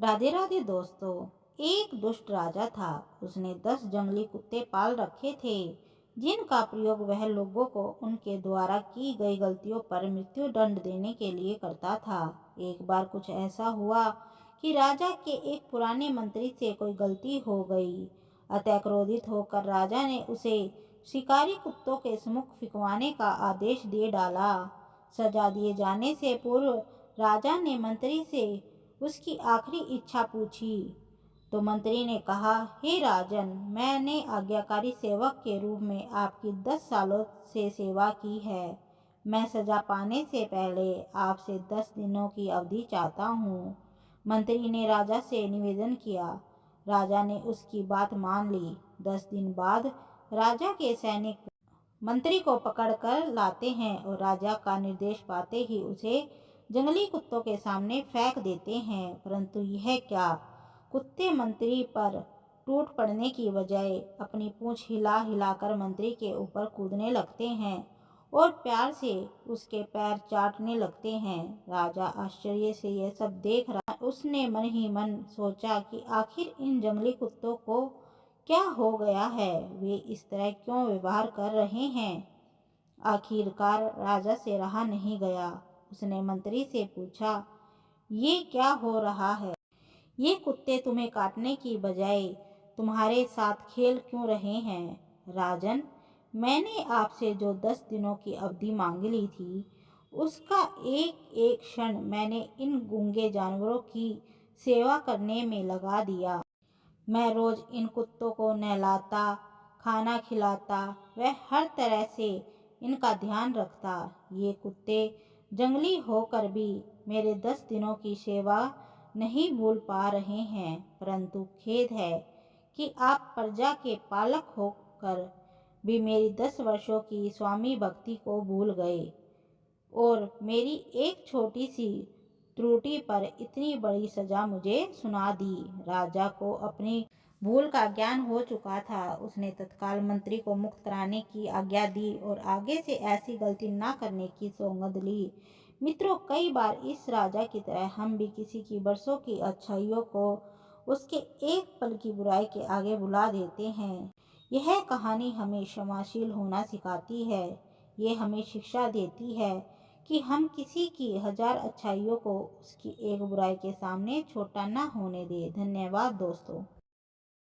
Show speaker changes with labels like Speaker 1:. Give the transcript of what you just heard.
Speaker 1: राधे राधे दोस्तों। एक दुष्ट राजा था। उसने 10 जंगली कुत्ते पाल रखे थे, जिनका प्रयोग वह लोगों को उनके द्वारा की गई गलतियों पर मृत्यु दंड देने के लिए करता था। एक बार कुछ ऐसा हुआ कि राजा के एक पुराने मंत्री से कोई गलती हो गई। अतः क्रोधित होकर राजा ने उसे शिकारी कुत्तों के सम्मुख फिकवाने का आदेश दे डाला। सजा दिए जाने से पूर्व राजा ने मंत्री से उसकी आखिरी इच्छा पूछी, तो मंत्री ने कहा, हे राजन, मैंने आज्ञाकारी सेवक के रूप में आपकी 10 सालों से सेवा की है। मैं सजा पाने से पहले आपसे 10 दिनों की अवधि चाहता हूँ। मंत्री ने राजा से निवेदन किया। राजा ने उसकी बात मान ली। 10 दिन बाद राजा के सैनिक मंत्री को पकड़कर लाते हैं और राजा का निर्देश पाते ही उसे जंगली कुत्तों के सामने फेंक देते हैं। परंतु यह क्या, कुत्ते मंत्री पर टूट पड़ने की बजाय अपनी पूंछ हिला हिलाकर मंत्री के ऊपर कूदने लगते हैं और प्यार से उसके पैर चाटने लगते हैं। राजा आश्चर्य से यह सब देख रहा। उसने मन ही मन सोचा कि आखिर इन जंगली कुत्तों को क्या हो गया है, वे इस तरह क्यों व्यवहार कर रहे हैं। आखिरकार राजा से रहा नहीं गया। उसने मंत्री से पूछा, ये क्या हो रहा है? ये कुत्ते तुम्हें काटने की बजाय तुम्हारे साथ खेल क्यों रहे हैं? राजन, मैंने आपसे जो 10 दिनों की अवधि मांग ली थी, उसका एक एक क्षण मैंने इन गूंगे जानवरों की सेवा करने में लगा दिया। मैं रोज इन कुत्तों को नहलाता, खाना खिलाता व हर तरह से इनका ध्यान रखता। ये कुत्ते जंगली होकर भी मेरे 10 दिनों की सेवा नहीं भूल पा रहे हैं। परंतु खेद है कि आप प्रजा के पालक होकर भी मेरी 10 वर्षों की स्वामी भक्ति को भूल गए और मेरी एक छोटी सी त्रुटि पर इतनी बड़ी सजा मुझे सुना दी। राजा को अपनी भूल का ज्ञान हो चुका था। उसने तत्काल मंत्री को मुक्त कराने की आज्ञा दी और आगे से ऐसी गलती न करने की सौगंध ली। मित्रों, कई बार इस राजा की तरह हम भी किसी की बरसों की अच्छाइयों को उसके एक पल की बुराई के आगे भुला देते हैं। यह कहानी हमें क्षमाशील होना सिखाती है। ये हमें शिक्षा देती है कि हम किसी की 1000 अच्छाइयों को उसकी एक बुराई के सामने छोटा ना होने दें। धन्यवाद दोस्तों।